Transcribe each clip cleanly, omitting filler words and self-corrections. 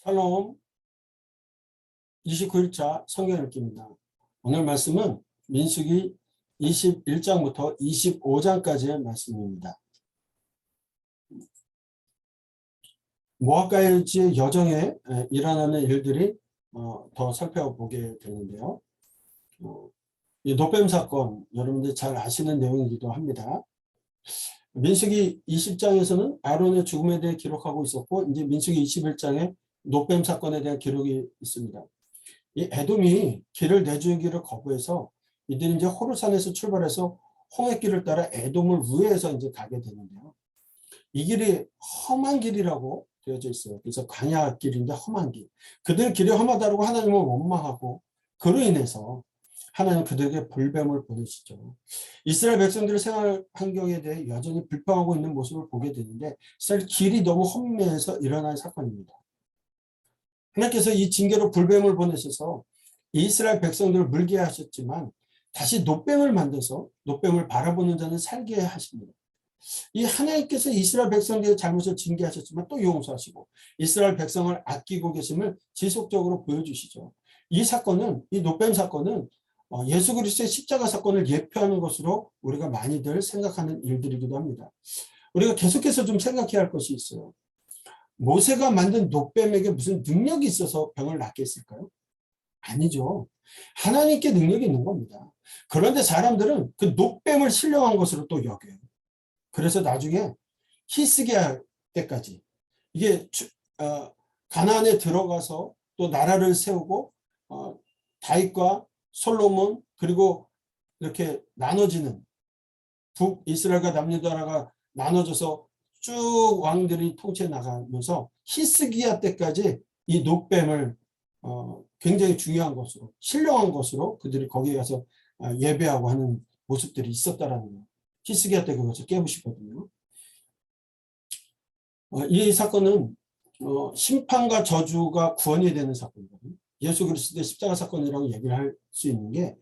샬롬 29일차 성경 읽기입니다. 오늘 말씀은 민수기 21장부터 25장까지의 말씀입니다. 모압과의 여정에 일어나는 일들이 더 살펴보게 되는데요. 이 노뱀 사건 여러분들이 잘 아시는 내용이기도 합니다. 민수기 20장에서는 아론의 죽음에 대해 기록하고 있었고, 이제 민수기 21장에 노뱀 사건에 대한 기록이 있습니다. 이 에돔이 길을 내주기를 거부해서 이들이 이제 호르산에서 출발해서 홍해길을 따라 에돔을 우회해서 이제 가게 되는데요. 이 길이 험한 길이라고 되어져 있어요. 그래서 광야 길인데 험한 길. 그들 길이 험하다고 하나님을 원망하고, 그로 인해서 하나님 그들에게 불뱀을 보내시죠. 이스라엘 백성들의 생활 환경에 대해 여전히 불평하고 있는 모습을 보게 되는데, 사실 길이 너무 험해서 일어난 사건입니다. 하나님께서 이 징계로 불뱀을 보내셔서 이스라엘 백성들을 물게 하셨지만, 다시 노뱀을 만들어서 노뱀을 바라보는 자는 살게 하십니다. 이 하나님께서 이스라엘 백성들의 잘못을 징계하셨지만 또 용서하시고 이스라엘 백성을 아끼고 계심을 지속적으로 보여주시죠. 이 사건은, 이 노뱀 사건은 예수 그리스도의 십자가 사건을 예표하는 것으로 우리가 많이들 생각하는 일들이기도 합니다. 우리가 계속해서 좀 생각해야 할 것이 있어요. 모세가 만든 노뱀에게 무슨 능력이 있어서 병을 낫게 했을까요? 아니죠. 하나님께 능력이 있는 겁니다. 그런데 사람들은 그 노뱀을 신령한 것으로 또 여겨요. 그래서 나중에 히스기야 때까지 이게 가나안에 들어가서 또 나라를 세우고 다윗과 솔로몬, 그리고 이렇게 나눠지는 북이스라엘과 남유다가 나눠져서 쭉 왕들이 통치해 나가면서 히스기야 때까지 이 노뱀을 굉장히 중요한 것으로, 신령한 것으로 그들이 거기에 가서 예배하고 하는 모습들이 있었다라는 거예요. 히스기야 때 그것을 깨부시거든요. 이 사건은 심판과 저주가 구원이 되는 사건이거든요. 예수 그리스도의 십자가 사건이라고 얘기를 할 수 있는 게,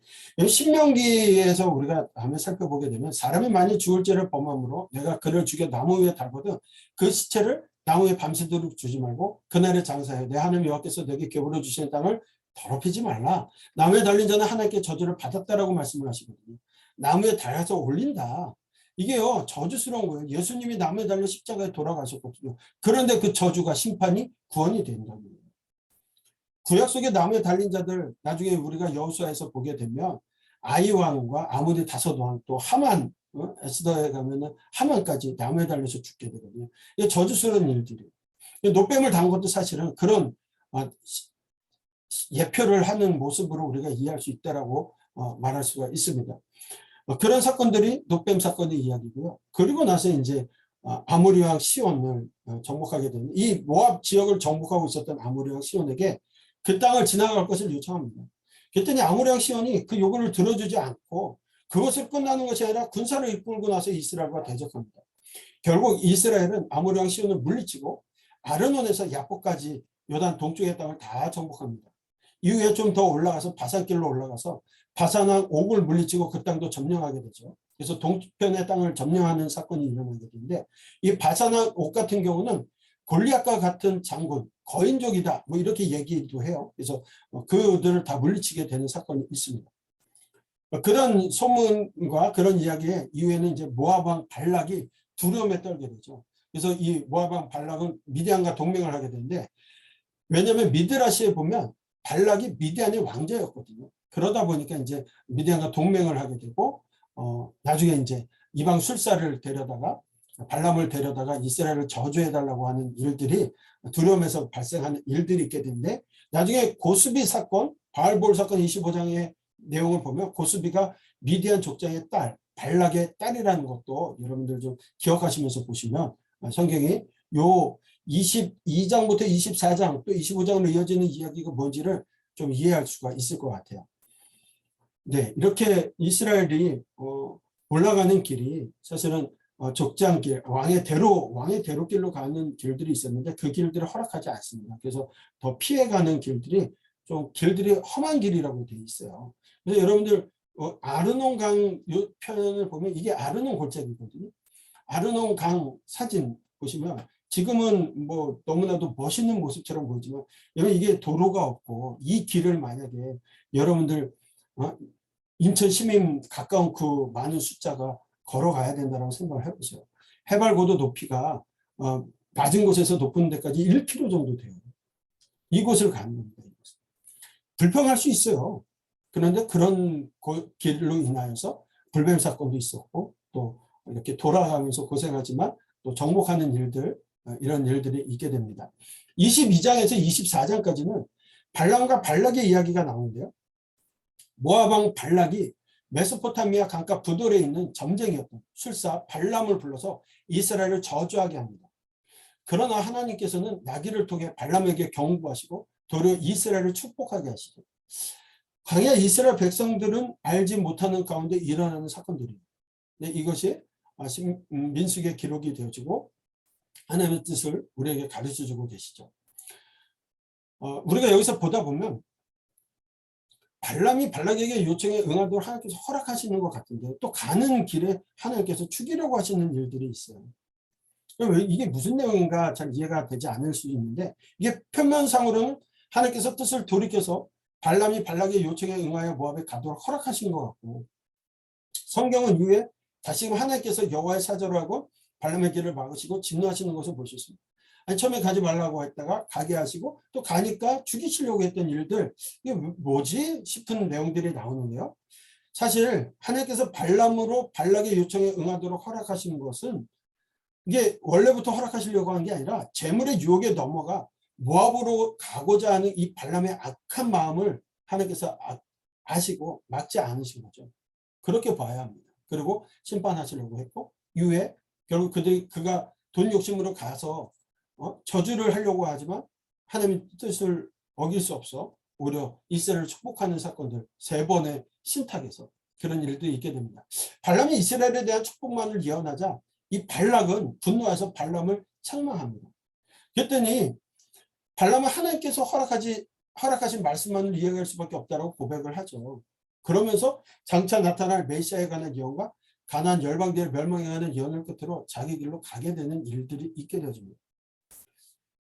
신명기에서 우리가 다음에 살펴보게 되면, 사람이 만일 죽을 죄를 범함으로 내가 그를 죽여 나무 위에 달거든 그 시체를 나무 위에 밤새도록 주지 말고 그날에 장사해. 내 하나님 여호와께서 내게 기업으로 주시는 땅을 더럽히지 말라. 나무에 달린 자는 하나님께 저주를 받았다라고 말씀을 하시거든요. 나무에 달아서 올린다. 이게요, 저주스러운 거예요. 예수님이 나무에 달려 십자가에 돌아가셨거든요. 그런데 그 저주가, 심판이 구원이 된다는 거예요. 구약 속에 나무에 달린 자들, 나중에 우리가 여호수아에서 보게 되면 아이왕과 아모리 다섯 왕, 또 하만, 에스더에 가면은 하만까지 나무에 달려서 죽게 되거든요. 이게 저주스러운 일들이에요. 노뱀을 단 것도 사실은 그런 예표를 하는 모습으로 우리가 이해할 수 있다라고 말할 수가 있습니다. 그런 사건들이 노뱀 사건의 이야기고요. 그리고 나서 이제 아모리 왕 시온을 정복하게 되는, 이 모압 지역을 정복하고 있었던 아모리 왕 시온에게 그 땅을 지나갈 것을 요청합니다. 그랬더니 아모리 왕 시온이 그 요구를 들어주지 않고, 그것을 끝나는 것이 아니라 군사를 이끌고 나서 이스라엘과 대적합니다. 결국 이스라엘은 아모리 왕 시온을 물리치고 아르논에서 야복까지 요단 동쪽의 땅을 다 정복합니다. 이후에 좀 더 올라가서 바산길로 올라가서 바산왕 옥을 물리치고 그 땅도 점령하게 되죠. 그래서 동편의 땅을 점령하는 사건이 일어나게 되는데, 이 바산왕 옥 같은 경우는 골리앗과 같은 장군, 거인족이다, 뭐 이렇게 얘기도 해요. 그래서 그들을 다 물리치게 되는 사건이 있습니다. 그런 소문과 그런 이야기에 이후에는 이제 모압 왕 발락이 두려움에 떨게 되죠. 그래서 이 모압 왕 발락은 미디안과 동맹을 하게 되는데, 왜냐하면 미드라시에 보면 발락이 미디안의 왕자였거든요. 그러다 보니까 이제 미디안과 동맹을 하게 되고, 나중에 이제 이방 술사를 데려다가, 발람을 데려다가 이스라엘을 저주해달라고 하는 일들이, 두려움에서 발생하는 일들이 있게 되는데, 나중에 고스비 사건, 바알볼 사건 25장의 내용을 보면 고스비가 미디안 족장의 딸, 발락의 딸이라는 것도 여러분들 좀 기억하시면서 보시면 성경이 요 22장부터 24장 또 25장으로 이어지는 이야기가 뭔지를 좀 이해할 수가 있을 것 같아요. 네, 이렇게 이스라엘이 올라가는 길이 사실은 족장길, 왕의 대로길로 가는 길들이 있었는데 그 길들을 허락하지 않습니다. 그래서 더 피해가는 길들이 좀 길들이 험한 길이라고 되어 있어요. 그래서 여러분들 아르논강 편을 보면 이게 아르논 골짜기거든요. 아르논강 사진 보시면 지금은 뭐 너무나도 멋있는 모습처럼 보이지만 여러분 이게 도로가 없고 이 길을 만약에 여러분들 인천 시민 가까운 그 많은 숫자가 걸어가야 된다고 생각을 해보세요. 해발 고도 높이가 낮은 곳에서 높은 데까지 1km 정도 돼요. 이곳을 가는 겁니다. 불평할 수 있어요. 그런데 그런 길로 인하여서 불뱀 사건도 있었고 또 이렇게 돌아가면서 고생하지만 또 정복하는 일들, 이런 일들이 있게 됩니다. 22장에서 24장까지는 발람과 발락의 이야기가 나오는데요. 모압 왕 발락이 메소포타미아 강가 부돌에 있는 점쟁이였던 술사 발람을 불러서 이스라엘을 저주하게 합니다. 그러나 하나님께서는 나귀를 통해 발람에게 경고하시고 도리어 이스라엘을 축복하게 하시죠. 광야 이스라엘 백성들은 알지 못하는 가운데 일어나는 사건들입니다. 이것이 민수기에 기록이 되어지고 하나님의 뜻을 우리에게 가르쳐주고 계시죠. 우리가 여기서 보다 보면 발람이 발락에게 요청에 응하도록 하나님께서 허락하시는 것 같은데 또 가는 길에 하나님께서 죽이려고 하시는 일들이 있어요. 이게 무슨 내용인가 잘 이해가 되지 않을 수 있는데 이게 표면상으로는 하나님께서 뜻을 돌이켜서 발람이 발락의 요청에 응하여 모압에 가도록 허락하신 것 같고 성경은 이후에 다시금 하나님께서 여호와의 사절을 하고 발람의 길을 막으시고 진노하시는 것을 볼 수 있습니다. 아니, 처음에 가지 말라고 했다가 가게 하시고 또 가니까 죽이시려고 했던 일들 이게 뭐지 싶은 내용들이 나오는데요. 사실 하나님께서 발람으로 발락의 요청에 응하도록 허락하신 것은 이게 원래부터 허락하시려고 한 게 아니라 재물의 유혹에 넘어가 모압으로 가고자 하는 이 발람의 악한 마음을 하나님께서 아시고 막지 않으신 거죠. 그렇게 봐야 합니다. 그리고 심판하시려고 했고 이후에 결국 그가 돈 욕심으로 가서 저주를 하려고 하지만 하나님의 뜻을 어길 수 없어 오히려 이스라엘을 축복하는 사건들 3번의 신탁에서 그런 일들이 있게 됩니다. 발람이 이스라엘에 대한 축복만을 예언하자 이 발락은 분노해서 발람을 책망합니다. 그랬더니 발람은 하나님께서 허락하신 말씀만을 이해할 수밖에 없다고 고백을 하죠. 그러면서 장차 나타날 메시아에 관한 예언과 가나안 열방들의 멸망에 관한 예언을 끝으로 자기 길로 가게 되는 일들이 있게 되어집니다.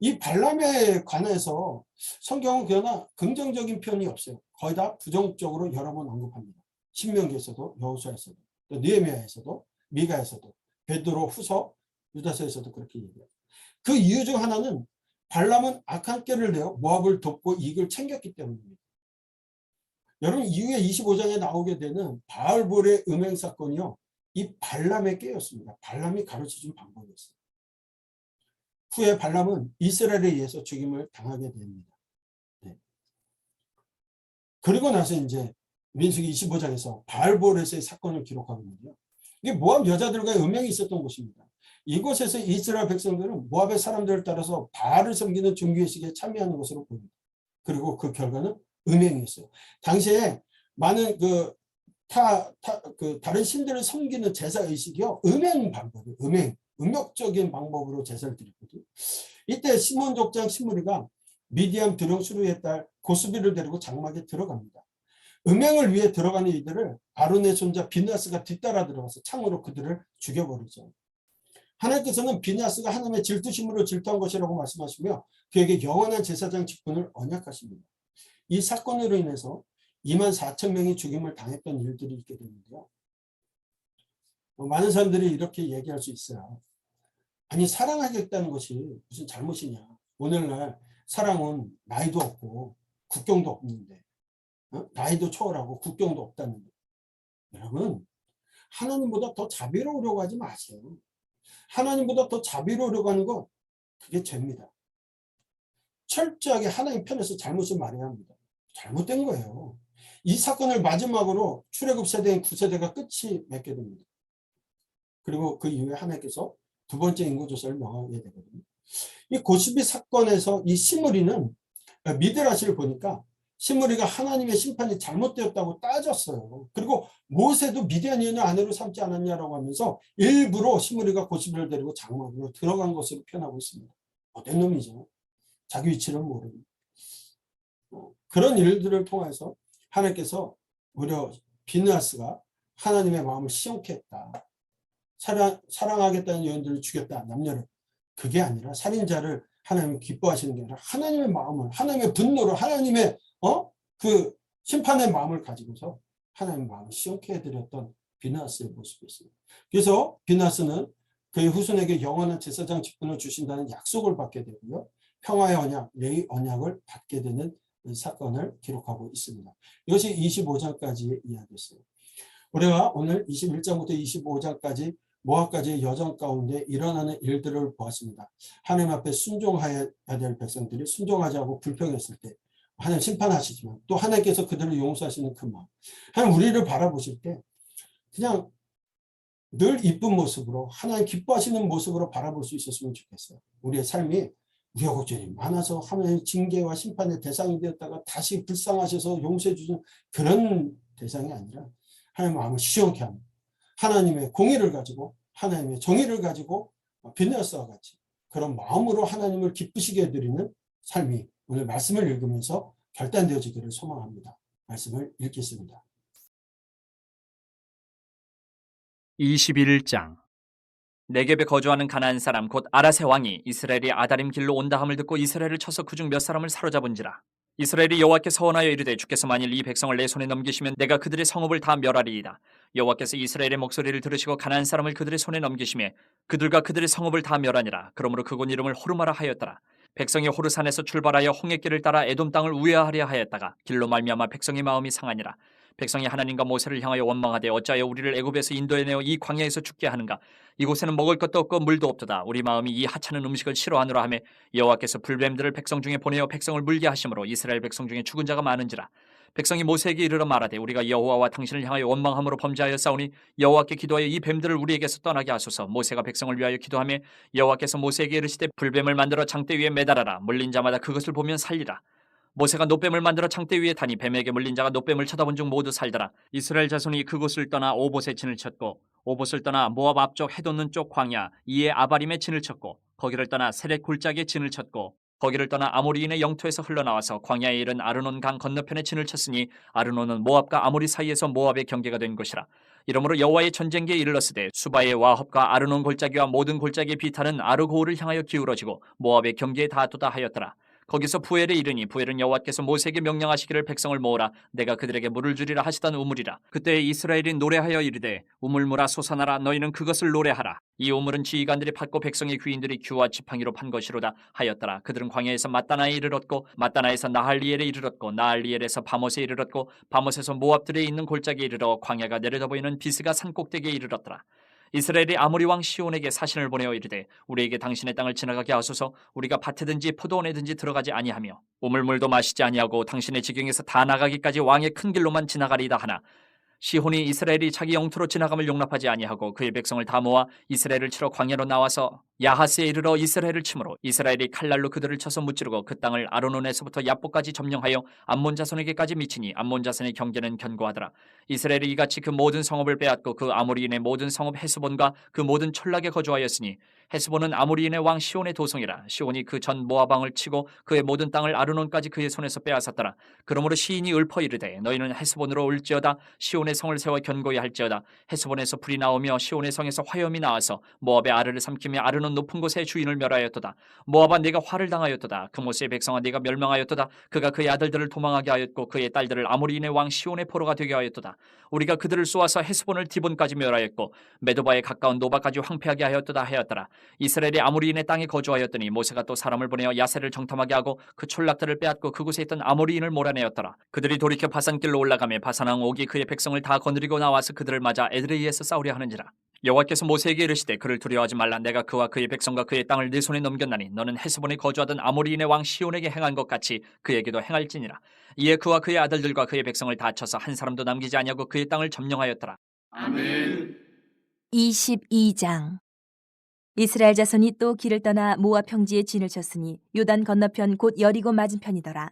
이 발람에 관해서 성경은 그러나 긍정적인 표현이 없어요. 거의 다 부정적으로 여러 번 언급합니다. 신명기에서도 여호수아에서도 또 느헤미야에서도 미가에서도 베드로 후서 유다서에서도 그렇게 얘기해요. 그 이유 중 하나는 발람은 악한 꾀를 내어 모압을 돕고 이익을 챙겼기 때문입니다. 여러분 이후에 25장에 나오게 되는 바알볼의 음행 사건이요. 이 발람의 꾀였습니다. 발람이 가르쳐준 방법이었어요. 후에 발람은 이스라엘에 의해서 죽임을 당하게 됩니다. 네. 그리고 나서 이제 민수기 25장에서 바알볼에서의 사건을 기록하거든요. 이게 모압 여자들과의 음행이 있었던 곳입니다. 이곳에서 이스라엘 백성들은 모압의 사람들을 따라서 바알을 섬기는 종교의식에 참여하는 것으로 보입니다. 그리고 그 결과는 음행이었어요. 당시에 많은 다른 신들을 섬기는 제사의식이요. 음행 방법이에요. 음욕적인 방법으로 제사를 드렸거든요. 이때 시몬 족장 시므리가 미디안 두령 수르의 딸 고스비를 데리고 장막에 들어갑니다. 음행을 위해 들어가는 이들을 아론의 손자 비나스가 뒤따라 들어가서 창으로 그들을 죽여버리죠. 하나님께서는 비나스가 하나님의 질투심으로 질투한 것이라고 말씀하시며 그에게 영원한 제사장 직분을 언약하십니다. 이 사건으로 인해서 24,000명이 죽임을 당했던 일들이 있게 되는데요. 많은 사람들이 이렇게 얘기할 수 있어요. 아니 사랑하겠다는 것이 무슨 잘못이냐. 오늘날 사랑은 나이도 없고 국경도 없는데 나이도 초월하고 국경도 없다는데 여러분 하나님보다 더 자비로우려고 하지 마세요. 하나님보다 더 자비로우려고 하는 건 그게 죄입니다. 철저하게 하나님 편에서 잘못을 말해야 합니다. 잘못된 거예요. 이 사건을 마지막으로 출애굽 세대인 9세대가 끝이 맺게 됩니다. 그리고 그 이후에 하나님께서 두 번째 인구조사를 명하게 되거든요. 이 고스비 사건에서 이 시므리는 미드라시를 보니까 시므리가 하나님의 심판이 잘못되었다고 따졌어요. 그리고 모세도 미디안인을 아내로 삼지 않았냐라고 하면서 일부러 시므리가 고스비를 데리고 장막으로 들어간 것으로 표현하고 있습니다. 어떤 놈이죠. 자기 위치를 모르는. 그런 일들을 통해서 하나님께서 오히려 비느하스가 하나님의 마음을 시험케 했다. 사랑하겠다는 여인들을 죽였다. 남녀를. 그게 아니라 살인자를 하나님 기뻐하시는 게 아니라 하나님의 마음을, 하나님의 분노를, 하나님의 그 심판의 마음을 가지고서 하나님의 마음을 시원케 해드렸던 비나스의 모습이 있습니다. 그래서 비나스는 그의 후손에게 영원한 제사장 직분을 주신다는 약속을 받게 되고요. 평화의 언약, 레위 언약을 받게 되는 사건을 기록하고 있습니다. 이것이 25장까지의 이야기였어요. 우리가 오늘 21장부터 25장까지 모압까지의 여정 가운데 일어나는 일들을 보았습니다. 하나님 앞에 순종해야 될 백성들이 순종하지 않고 불평했을 때 하나님 심판하시지만 또 하나님께서 그들을 용서하시는 그 마음. 하나님 우리를 바라보실 때 그냥 늘 이쁜 모습으로 하나님 기뻐하시는 모습으로 바라볼 수 있었으면 좋겠어요. 우리의 삶이 우여곡절이 많아서 하나님의 징계와 심판의 대상이 되었다가 다시 불쌍하셔서 용서해 주시는 그런 대상이 아니라 하나님의 마음을 시원케 하는 하나님의 공의를 가지고 하나님의 정의를 가지고 비나스와 같이 그런 마음으로 하나님을 기쁘시게 해드리는 삶이 오늘 말씀을 읽으면서 결단되어지기를 소망합니다. 말씀을 읽겠습니다. 21장. 네겝에 거주하는 가나안 사람 곧 아라세 왕이 이스라엘이 아다림 길로 온다 함을 듣고 이스라엘을 쳐서 그중 몇 사람을 사로잡은지라. 이스라엘이 여호와께 서원하여 이르되 주께서 만일 이 백성을 내 손에 넘기시면 내가 그들의 성읍을 다 멸하리이다. 여호와께서 이스라엘의 목소리를 들으시고 가나안 사람을 그들의 손에 넘기시매 그들과 그들의 성읍을 다 멸하니라. 그러므로 그곳 이름을 호르마라 하였더라. 백성이 호르산에서 출발하여 홍해길을 따라 에돔 땅을 우회하려 하였다가 길로 말미암아 백성의 마음이 상하니라. 백성이 하나님과 모세를 향하여 원망하되 어찌하여 우리를 애굽에서 인도해내어 이 광야에서 죽게 하는가. 이곳에는 먹을 것도 없고 물도 없도다. 우리 마음이 이 하찮은 음식을 싫어하노라 하며 여호와께서 불뱀들을 백성 중에 보내어 백성을 물게 하심으로 이스라엘 백성 중에 죽은 자가 많은지라. 백성이 모세에게 이르러 말하되 우리가 여호와와 당신을 향하여 원망함으로 범죄하였사오니 여호와께 기도하여 이 뱀들을 우리에게서 떠나게 하소서. 모세가 백성을 위하여 기도하며 여호와께서 모세에게 이르시되 불뱀을 만들어 장대 위에 매달아라. 물린 자마다 그것을 보면 살리라. 모세가 놋뱀을 만들어 창대 위에 타니 뱀에게 물린 자가 놋뱀을 쳐다본 중 모두 살더라. 이스라엘 자손이 그곳을 떠나 오봇에 진을 쳤고 오봇을 떠나 모압 앞쪽 해돋는 쪽 광야 이에 아바림에 진을 쳤고 거기를 떠나 세렛 골짜기에 진을 쳤고 거기를 떠나 아모리인의 영토에서 흘러나와서 광야에 이른 아르논 강 건너편에 진을 쳤으니 아르논은 모압과 아모리 사이에서 모압의 경계가 된 곳이라. 이러므로 여호와의 전쟁기에 이르렀으되 수바의 와헙과 아르논 골짜기와 모든 골짜기의 비탈은 아르고울을 향하여 기울어지고 모압의 경계에 닿았도다 하였더라. 거기서 부엘에 이르니 부엘은 여호와께서 모세에게 명령하시기를 백성을 모으라 내가 그들에게 물을 주리라 하시던 우물이라. 그때 이스라엘이 노래하여 이르되 우물물아 솟아나라 너희는 그것을 노래하라. 이 우물은 지휘관들이 팠고 백성의 귀인들이 규와 지팡이로 판 것이로다 하였더라. 그들은 광야에서 마따나에 이르렀고 마따나에서 나할리엘에 이르렀고 나할리엘에서 바못에 이르렀고 바못에서 모압들에 있는 골짜기에 이르러 광야가 내려다 보이는 비스가 산꼭대기에 이르렀더라. 이스라엘이 아모리 왕 시온에게 사신을 보내어 이르되 우리에게 당신의 땅을 지나가게 하소서. 우리가 밭에든지 포도원에든지 들어가지 아니하며 우물물도 마시지 아니하고 당신의 지경에서 다 나가기까지 왕의 큰 길로만 지나가리이다 하나 시혼이 이스라엘이 자기 영토로 지나감을 용납하지 아니하고 그의 백성을 다 모아 이스라엘을 치러 광야로 나와서 야하스에 이르러 이스라엘을 치므로 이스라엘이 칼날로 그들을 쳐서 무찌르고 그 땅을 아르논에서부터 야보까지 점령하여 암몬 자손에게까지 미치니 암몬 자손의 경계는 견고하더라. 이스라엘이 이같이 그 모든 성읍을 빼앗고 그 아모리인의 모든 성읍 헤스본과 그 모든 촌락에 거주하였으니 헤스본은 아모리인의 왕 시온의 도성이라. 시온이 그 전 모압 왕을 치고 그의 모든 땅을 아르논까지 그의 손에서 빼앗았더라. 그러므로 시인이 읊어 이르되 너희는 헤스본으로 올지어다. 시온의 성을 세워 견고히 할지어다. 헤스본에서 불이 나오며 시온의 성에서 화염이 나와서 모압의 아르를 삼키며 아르논 높은 곳의 주인을 멸하였도다. 모압아 네가 화를 당하였도다. 그모스의 백성아 네가 멸망하였도다. 그가 그의 아들들을 도망하게 하였고 그의 딸들을 아모리인의 왕 시온의 포로가 되게 하였도다. 우리가 그들을 쏘아서 헤스본을 디본까지 멸하였고 메도바에 가까운 노바까지 황폐하게 하였도다 하였더라. 이스라엘이 아모리인의 땅에 거주하였더니 모세가 또 사람을 보내어 야세를 정탐하게 하고 그 촌락들을 빼앗고 그곳에 있던 아모리인을 몰아내었더라. 그들이 돌이켜 바산길로 올라가며 바산왕 옥이 그의 백성을 다 거느리고 나와서 그들을 맞아 에드레이에서 싸우려 하는지라. 여호와께서 모세에게 이르시되 그를 두려워하지 말라. 내가 그와 그의 백성과 그의 땅을 네 손에 넘겼나니 너는 헤스본에 거주하던 아모리인의 왕 시온에게 행한 것 같이 그에게도 행할지니라. 이에 그와 그의 아들들과 그의 백성을 다 쳐서 한 사람도 남기지 아니하고 그의 땅을 점령하였더라. 아멘. 22장. 이스라엘 자손이 또 길을 떠나 모압 평지에 진을 쳤으니 요단 건너편 곧 여리고 맞은편이더라.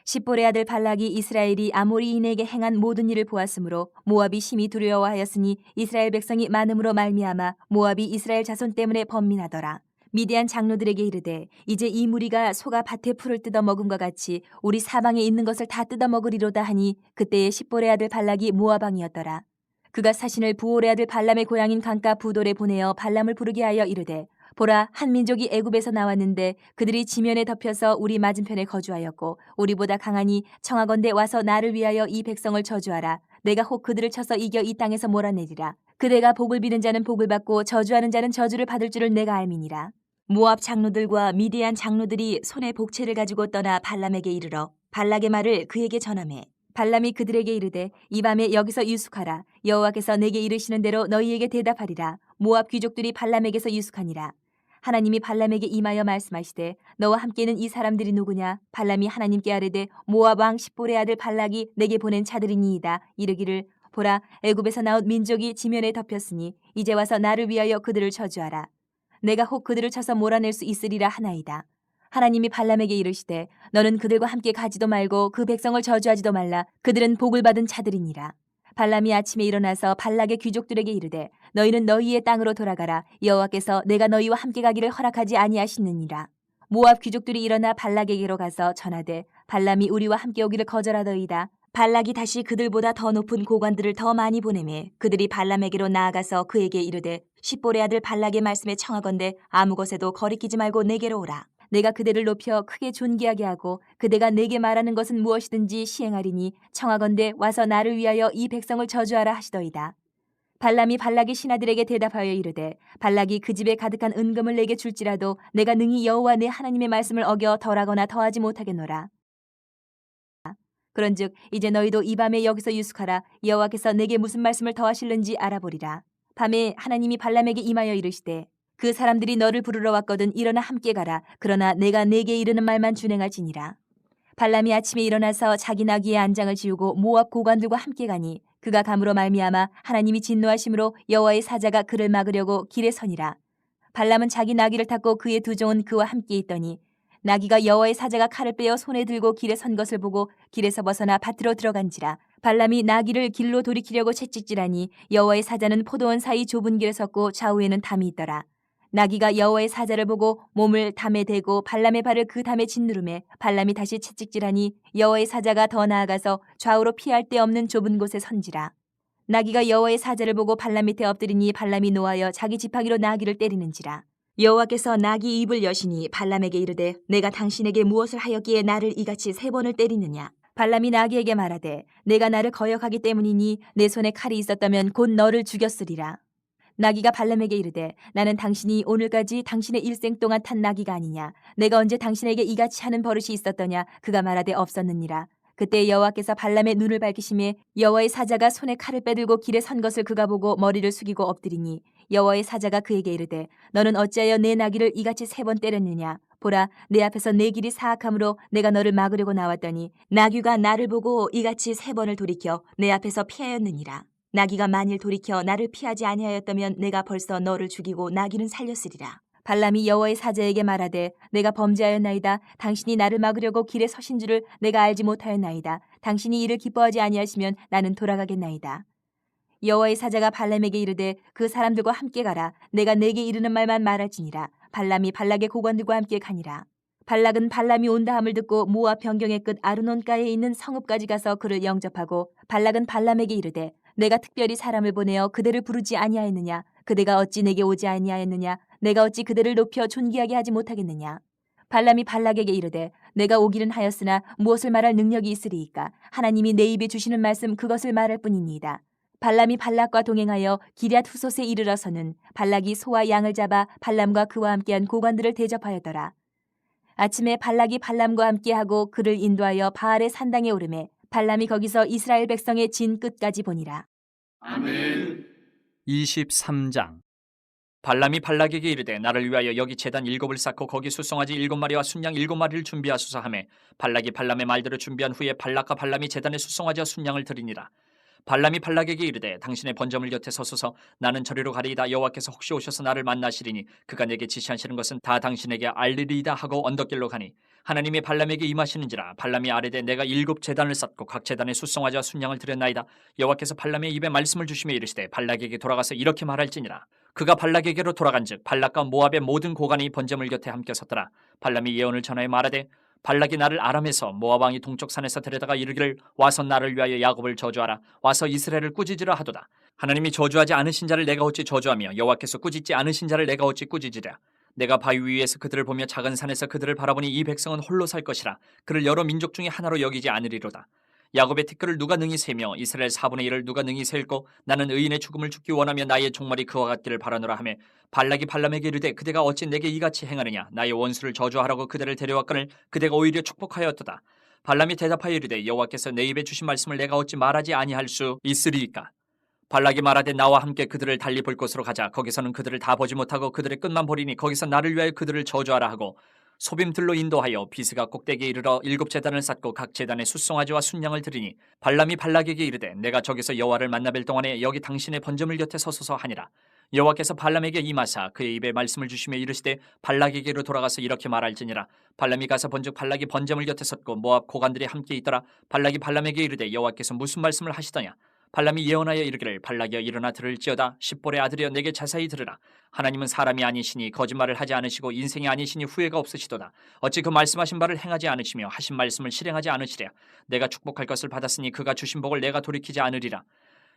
십볼의 아들 발락이 이스라엘이 아모리인에게 행한 모든 일을 보았으므로 모압이 심히 두려워하였으니 이스라엘 백성이 많음으로 말미암아 모압이 이스라엘 자손 때문에 번민하더라. 미디안 장로들에게 이르되 이제 이 무리가 소가 밭에 풀을 뜯어 먹음과 같이 우리 사방에 있는 것을 다 뜯어 먹으리로다 하니 그때에 십볼의 아들 발락이 모압 왕이었더라. 그가 사신을 부올의 아들 발람의 고향인 강가 부돌에 보내어 발람을 부르게 하여 이르되 보라, 한 민족이 애굽에서 나왔는데 그들이 지면에 덮여서 우리 맞은편에 거주하였고 우리보다 강하니 청하건대 와서 나를 위하여 이 백성을 저주하라. 내가 혹 그들을 쳐서 이겨 이 땅에서 몰아내리라. 그대가 복을 비는 자는 복을 받고 저주하는 자는 저주를 받을 줄을 내가 알미니라. 모압 장로들과 미디안 장로들이 손에 복채를 가지고 떠나 발람에게 이르러 발락의 말을 그에게 전하매 발람이 그들에게 이르되 이 밤에 여기서 유숙하라. 여호와께서 내게 이르시는 대로 너희에게 대답하리라. 모압 귀족들이 발람에게서 유숙하니라. 하나님이 발람에게 임하여 말씀하시되 너와 함께는 이 사람들이 누구냐? 발람이 하나님께 아뢰되 모압 왕 십볼의 아들 발락이 내게 보낸 자들이니이다. 이르기를 보라, 애굽에서 나온 민족이 지면에 덮였으니 이제 와서 나를 위하여 그들을 저주하라. 내가 혹 그들을 쳐서 몰아낼 수 있으리라 하나이다. 하나님이 발람에게 이르시되 너는 그들과 함께 가지도 말고 그 백성을 저주하지도 말라. 그들은 복을 받은 자들이니라. 발람이 아침에 일어나서 발락의 귀족들에게 이르되 너희는 너희의 땅으로 돌아가라. 여호와께서 내가 너희와 함께 가기를 허락하지 아니하시느니라. 모압 귀족들이 일어나 발락에게로 가서 전하되 발람이 우리와 함께 오기를 거절하더이다. 발락이 다시 그들보다 더 높은 고관들을 더 많이 보내매 그들이 발람에게로 나아가서 그에게 이르되 십볼의 아들 발락의 말씀에 청하건대 아무 것에도 거리끼지 말고 내게로 오라. 내가 그대를 높여 크게 존귀하게 하고 그대가 내게 말하는 것은 무엇이든지 시행하리니 청하건대 와서 나를 위하여 이 백성을 저주하라 하시더이다. 발람이 발락의 신하들에게 대답하여 이르되 발락이 그 집에 가득한 은금을 내게 줄지라도 내가 능히 여호와 내 하나님의 말씀을 어겨 덜하거나 더하지 못하겠노라. 그런즉 이제 너희도 이 밤에 여기서 유숙하라. 여호와께서 내게 무슨 말씀을 더하실는지 알아보리라. 밤에 하나님이 발람에게 임하여 이르시되 그 사람들이 너를 부르러 왔거든 일어나 함께 가라. 그러나 내가 네게 이르는 말만 준행할지니라. 발람이 아침에 일어나서 자기 나귀의 안장을 지우고 모압 고관들과 함께 가니 그가 감으로 말미암아 하나님이 진노하심으로 여호와의 사자가 그를 막으려고 길에 서니라. 발람은 자기 나귀를 탔고 그의 두 종은 그와 함께 있더니 나귀가 여호와의 사자가 칼을 빼어 손에 들고 길에 선 것을 보고 길에서 벗어나 밭으로 들어간지라. 발람이 나귀를 길로 돌이키려고 채찍질하니 여호와의 사자는 포도원 사이 좁은 길에 섰고 좌우에는 담이 있더라. 나귀가 여호와의 사자를 보고 몸을 담에 대고 발람의 발을 그 담에 짓누르매 발람이 다시 채찍질하니 여호와의 사자가 더 나아가서 좌우로 피할 데 없는 좁은 곳에 선지라. 나귀가 여호와의 사자를 보고 발람 밑에 엎드리니 발람이 노하여 자기 지팡이로 나귀를 때리는지라. 여호와께서 나귀 입을 여시니 발람에게 이르되 내가 당신에게 무엇을 하였기에 나를 이같이 3번을 때리느냐. 발람이 나귀에게 말하되 내가 나를 거역하기 때문이니 내 손에 칼이 있었다면 곧 너를 죽였으리라. 나귀가 발람에게 이르되 나는 당신이 오늘까지 당신의 일생 동안 탄 나귀가 아니냐. 내가 언제 당신에게 이같이 하는 버릇이 있었더냐. 그가 말하되 없었느니라. 그때 여호와께서 발람의 눈을 밝히심에 여호와의 사자가 손에 칼을 빼들고 길에 선 것을 그가 보고 머리를 숙이고 엎드리니 여호와의 사자가 그에게 이르되 너는 어찌하여 내 나귀를 이같이 3번 때렸느냐. 보라, 내 앞에서 내 길이 사악함으로 내가 너를 막으려고 나왔더니 나귀가 나를 보고 이같이 3번을 돌이켜 내 앞에서 피하였느니라. 나귀가 만일 돌이켜 나를 피하지 아니하였다면 내가 벌써 너를 죽이고 나귀는 살렸으리라. 발람이 여호와의 사자에게 말하되 내가 범죄하였나이다. 당신이 나를 막으려고 길에 서신 줄을 내가 알지 못하였나이다. 당신이 이를 기뻐하지 아니하시면 나는 돌아가겠나이다. 여호와의 사자가 발람에게 이르되 그 사람들과 함께 가라. 내가 내게 이르는 말만 말할지니라. 발람이 발락의 고관들과 함께 가니라. 발락은 발람이 온다함을 듣고 모압 변경의 끝 아르논가에 있는 성읍까지 가서 그를 영접하고 발락은 발람에게 이르되 내가 특별히 사람을 보내어 그들을 부르지 아니하였느냐. 그대가 어찌 내게 오지 아니하였느냐. 내가 어찌 그들을 높여 존귀하게 하지 못하겠느냐. 발람이 발락에게 이르되 내가 오기는 하였으나 무엇을 말할 능력이 있으리이까. 하나님이 내 입에 주시는 말씀 그것을 말할 뿐이니이다. 발람이 발락과 동행하여 기럇 후솥에 이르러서는 발락이 소와 양을 잡아 발람과 그와 함께한 고관들을 대접하였더라. 아침에 발락이 발람과 함께하고 그를 인도하여 바알의 산당에 오르매 발람이 거기서 이스라엘 백성의 진 끝까지 보니라. 아멘. 23장. 발람이 발락에게 이르되 나를 위하여 여기 제단 7을 쌓고 거기 수송아지 7마리와 순양 7마리를 준비하소서 하매 발락이 발람의 말대로 준비한 후에 발락과 발람이 제단에 수송아지와 순양을 드리니라. 발람이 발락에게 이르되 당신의 번제물 곁에 서소서. 나는 저리로 가리이다. 여호와께서 혹시 오셔서 나를 만나시리니 그가 내게 지시하시는 것은 다 당신에게 알리리이다 하고 언덕길로 가니 하나님이 발람에게 임하시는지라. 발람이 아뢰되 내가 7 제단을 쌓고 각 제단에 수송아지와 순양을 드렸나이다. 여호와께서 발람의 입에 말씀을 주시며 이르시되 발락에게 돌아가서 이렇게 말할지니라. 그가 발락에게로 돌아간즉 발락과 모압의 모든 고관이 번제물 곁에 함께 섰더라. 발람이 예언을 전하여 말하되 발락이 나를 아람에서 모압 왕이 동쪽 산에서 데려다가 이르기를 와서 나를 위하여 야곱을 저주하라. 와서 이스라엘을 꾸짖으라 하도다. 하나님이 저주하지 않으신 자를 내가 어찌 저주하며 여호와께서 꾸짖지 않으신 자를 내가 어찌 꾸짖으랴. 내가 바위 위에서 그들을 보며 작은 산에서 그들을 바라보니 이 백성은 홀로 살 것이라. 그를 여러 민족 중에 하나로 여기지 않으리로다. 야곱의 티끌을 누가 능히 세며 이스라엘 4분의 1을 누가 능히 셀고 나는 의인의 죽음을 죽기 원하며 나의 종말이 그와 같기를 바라노라 하며 발락이 발람에게 이르되 그대가 어찌 내게 이같이 행하느냐 나의 원수를 저주하라고 그대를 데려왔거늘 그대가 오히려 축복하였도다. 발람이 대답하여 이르되 여호와께서 내 입에 주신 말씀을 내가 어찌 말하지 아니할 수 있으리이까. 발락이 말하되 나와 함께 그들을 달리 볼 곳으로 가자. 거기서는 그들을 다 보지 못하고 그들의 끝만 보리니 거기서 나를 위하여 그들을 저주하라 하고 소빔들로 인도하여 비스가 꼭대기에 이르러 7 제단을 쌓고 각 제단에 숫송아지와 순양을 드리니 발람이 발락에게 이르되 내가 저기서 여호와를 만나뵐 동안에 여기 당신의 번제물 곁에 서소서 하니라. 여호와께서 발람에게 임하사 그의 입에 말씀을 주시며 이르시되 발락에게로 돌아가서 이렇게 말할지니라. 발람이 가서 본즉 발락이 번제물 곁에 섰고 모압 고관들이 함께 있더라. 발락이 발람에게 이르되 여호와께서 무슨 말씀을 하시더냐. 발람이 예언하여 이르기를 발락이여 일어나 들을지어다. 십볼의 아들이여 내게 자세히 들으라. 하나님은 사람이 아니시니 거짓말을 하지 않으시고 인생이 아니시니 후회가 없으시도다. 어찌 그 말씀하신 바를 행하지 않으시며 하신 말씀을 실행하지 않으시랴. 내가 축복할 것을 받았으니 그가 주신 복을 내가 돌이키지 않으리라.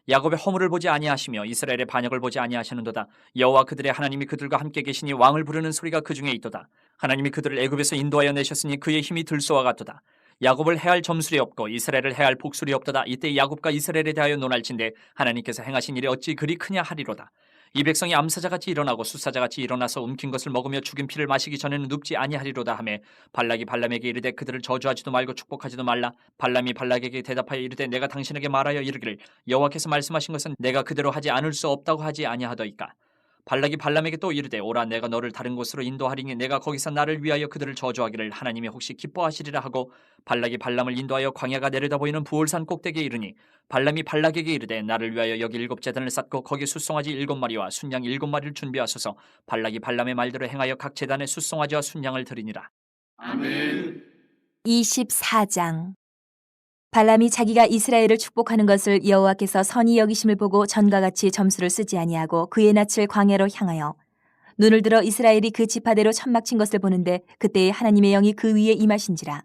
야곱의 허물을 보지 아니하시며 이스라엘의 반역을 보지 아니하시는도다. 여호와 그들의 하나님이 그들과 함께 계시니 왕을 부르는 소리가 그 중에 있도다. 하나님이 그들을 애굽에서 인도하여 내셨으니 그의 힘이 들소와 같도다. 야곱을 해할 점술이 없고 이스라엘을 해할 복술이 없도다. 이때 야곱과 이스라엘에 대하여 논할진대 하나님께서 행하신 일이 어찌 그리 크냐 하리로다. 이 백성이 암사자같이 일어나고 숫사자같이 일어나서 움킨 것을 먹으며 죽인 피를 마시기 전에는 눕지 아니하리로다 하며 발락이 발람에게 이르되 그들을 저주하지도 말고 축복하지도 말라. 발람이 발락에게 대답하여 이르되 내가 당신에게 말하여 이르기를 여호와께서 말씀하신 것은 내가 그대로 하지 않을 수 없다고 하지 아니하더이까. 발락이 발람에게 또 이르되 오라 내가 너를 다른 곳으로 인도하리니 내가 거기서 나를 위하여 그들을 저주하기를 하나님이 혹시 기뻐하시리라 하고 발락이 발람을 인도하여 광야가 내려다 보이는 부올산 꼭대기에 이르니 발람이 발락에게 이르되 나를 위하여 여기 7 제단을 쌓고 거기 숫송아지 7마리와 순양 7마리를 준비하소서. 발락이 발람의 말대로 행하여 각 제단에 숫송아지와 순양을 드리니라. 아멘. 24장. 발람이 자기가 이스라엘을 축복하는 것을 여호와께서 선히 여기심을 보고 전과 같이 점수를 쓰지 아니하고 그의 낯을 광야로 향하여 눈을 들어 이스라엘이 그 지파대로 천막 친 것을 보는데 그때에 하나님의 영이 그 위에 임하신지라.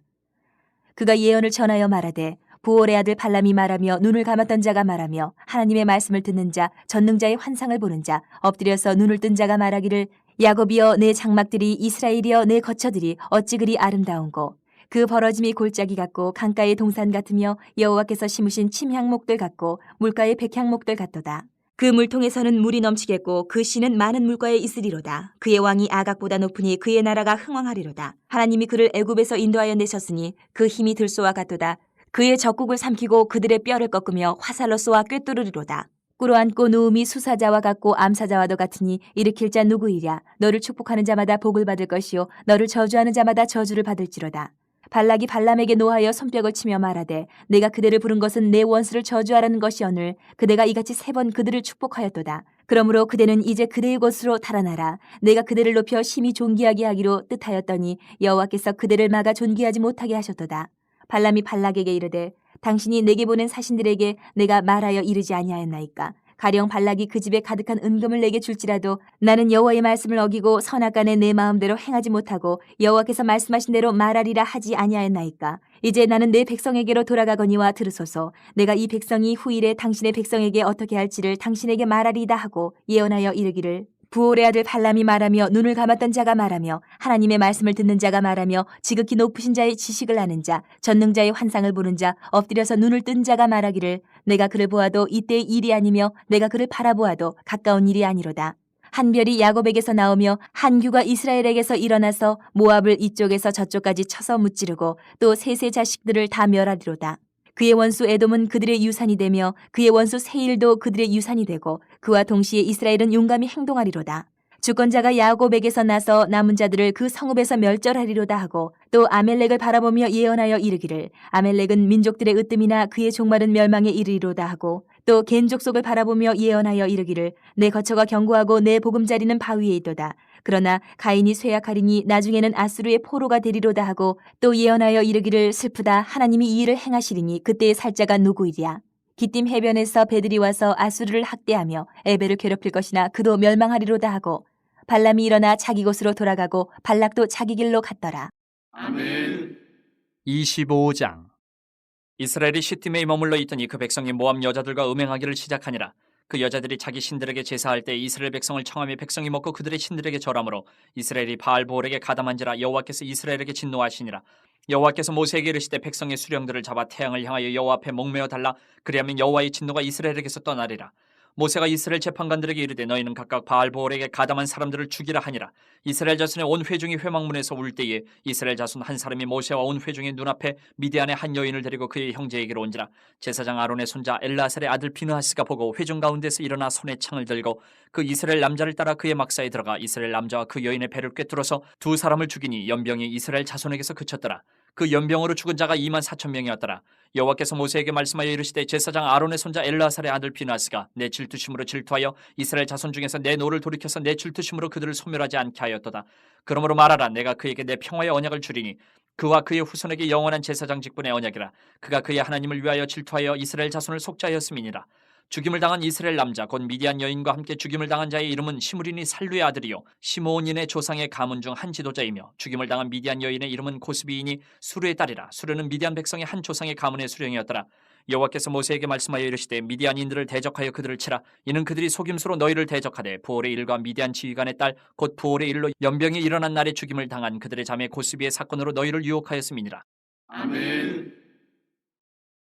그가 예언을 전하여 말하되 부올의 아들 발람이 말하며 눈을 감았던 자가 말하며 하나님의 말씀을 듣는 자 전능자의 환상을 보는 자 엎드려서 눈을 뜬 자가 말하기를 야곱이여 내 장막들이 이스라엘이여 내 거처들이 어찌 그리 아름다운고 그 벌어짐이 골짜기 같고 강가의 동산 같으며 여호와께서 심으신 침향목들 같고 물가의 백향목들 같도다. 그 물통에서는 물이 넘치겠고 그 씨는 많은 물가에 있으리로다. 그의 왕이 아각보다 높으니 그의 나라가 흥왕하리로다. 하나님이 그를 애굽에서 인도하여 내셨으니 그 힘이 들소와 같도다. 그의 적국을 삼키고 그들의 뼈를 꺾으며 화살로 쏘아 꿰뚫으리로다. 꿇어앉고 누움이 수사자와 같고 암사자와도 같으니 일으킬 자 누구이랴. 너를 축복하는 자마다 복을 받을 것이요 너를 저주하는 자마다 저주를 받을지로다. 발락이 발람에게 노하여 손뼉을 치며 말하되 내가 그대를 부른 것은 내 원수를 저주하라는 것이오늘 그대가 이같이 3번 그들을 축복하였도다. 그러므로 그대는 이제 그대의 곳으로 달아나라. 내가 그대를 높여 심히 존귀하게 하기로 뜻하였더니 여호와께서 그대를 막아 존귀하지 못하게 하셨도다. 발람이 발락에게 이르되 당신이 내게 보낸 사신들에게 내가 말하여 이르지 아니하였나이까. 가령 발락이 그 집에 가득한 은금을 내게 줄지라도 나는 여호와의 말씀을 어기고 선악간에 내 마음대로 행하지 못하고 여호와께서 말씀하신 대로 말하리라 하지 아니하였나이까. 이제 나는 내 백성에게로 돌아가거니와 들으소서. 내가 이 백성이 후일에 당신의 백성에게 어떻게 할지를 당신에게 말하리이다 하고 예언하여 이르기를 부올의 아들 발람이 말하며 눈을 감았던 자가 말하며 하나님의 말씀을 듣는 자가 말하며 지극히 높으신 자의 지식을 아는 자 전능자의 환상을 보는 자 엎드려서 눈을 뜬 자가 말하기를 내가 그를 보아도 이때의 일이 아니며 내가 그를 바라보아도 가까운 일이 아니로다. 한 별이 야곱에게서 나오며 한 규가 이스라엘에게서 일어나서 모압을 이쪽에서 저쪽까지 쳐서 무찌르고 또 셋의 자식들을 다 멸하리로다. 그의 원수 에돔은 그들의 유산이 되며 그의 원수 세일도 그들의 유산이 되고 그와 동시에 이스라엘은 용감히 행동하리로다. 주권자가 야곱에게서 나서 남은 자들을 그 성읍에서 멸절하리로다 하고 또 아멜렉을 바라보며 예언하여 이르기를 아멜렉은 민족들의 으뜸이나 그의 종말은 멸망에 이르리로다 하고 또 겐 족속을 바라보며 예언하여 이르기를 내 거처가 견고하고 내 보금자리는 바위에 있도다. 그러나 가인이 쇠약하리니 나중에는 아수르의 포로가 되리로다 하고 또 예언하여 이르기를 슬프다 하나님이 이 일을 행하시리니 그때의 살자가 누구이랴. 기띔 해변에서 배들이 와서 아수르를 학대하며 에벨을 괴롭힐 것이나 그도 멸망하리로다 하고 발람이 일어나 자기 곳으로 돌아가고 발락도 자기 길로 갔더라. 아멘. 25장. 이스라엘이 시팀에 머물러 있더니 그 백성이 모압 여자들과 음행하기를 시작하니라. 그 여자들이 자기 신들에게 제사할 때 이스라엘 백성을 청하며 백성이 먹고 그들의 신들에게 절하므로 이스라엘이 바알보올에게 가담한지라 여호와께서 이스라엘에게 진노하시니라. 여호와께서 모세에게 이르시되 백성의 수령들을 잡아 태양을 향하여 여호와 앞에 목매어 달라 그리하면 여호와의 진노가 이스라엘에게서 떠나리라. 모세가 이스라엘 재판관들에게 이르되 너희는 각각 바알보올에게 가담한 사람들을 죽이라 하니라. 이스라엘 자손의 온 회중이 회막문에서 울 때에 이스라엘 자손 한 사람이 모세와 온 회중의 눈앞에 미디안의 한 여인을 데리고 그의 형제에게로 온지라. 제사장 아론의 손자 엘르아살의 아들 비느하스가 보고 회중 가운데서 일어나 손에 창을 들고 그 이스라엘 남자를 따라 그의 막사에 들어가 이스라엘 남자와 그 여인의 배를 꿰뚫어서 두 사람을 죽이니 연병이 이스라엘 자손에게서 그쳤더라. 그 연병으로 죽은 자가 24,000명이었더라. 여호와께서 모세에게 말씀하여 이르시되 제사장 아론의 손자 엘르아살의 아들 비느하스가 내 질투심으로 질투하여 이스라엘 자손 중에서 내 노를 돌이켜서 내 질투심으로 그들을 소멸하지 않게 하였도다. 그러므로 말하라. 내가 그에게 내 평화의 언약을 주리니 그와 그의 후손에게 영원한 제사장 직분의 언약이라. 그가 그의 하나님을 위하여 질투하여 이스라엘 자손을 속죄하였음이니라. 죽임을 당한 이스라엘 남자 곧 미디안 여인과 함께 죽임을 당한 자의 이름은 시므리니 살루의 아들이요 시므온인의 조상의 가문 중 한 지도자이며 죽임을 당한 미디안 여인의 이름은 고스비이니 수르의 딸이라. 수르는 미디안 백성의 한 조상의 가문의 수령이었더라. 여호와께서 모세에게 말씀하여 이르시되 미디안인들을 대적하여 그들을 치라. 이는 그들이 속임수로 너희를 대적하되 부올의 일과 미디안 지휘관의 딸 곧 부올의 일로 연병이 일어난 날에 죽임을 당한 그들의 자매 고스비의 사건으로 너희를 유혹하였음이니라. 아멘.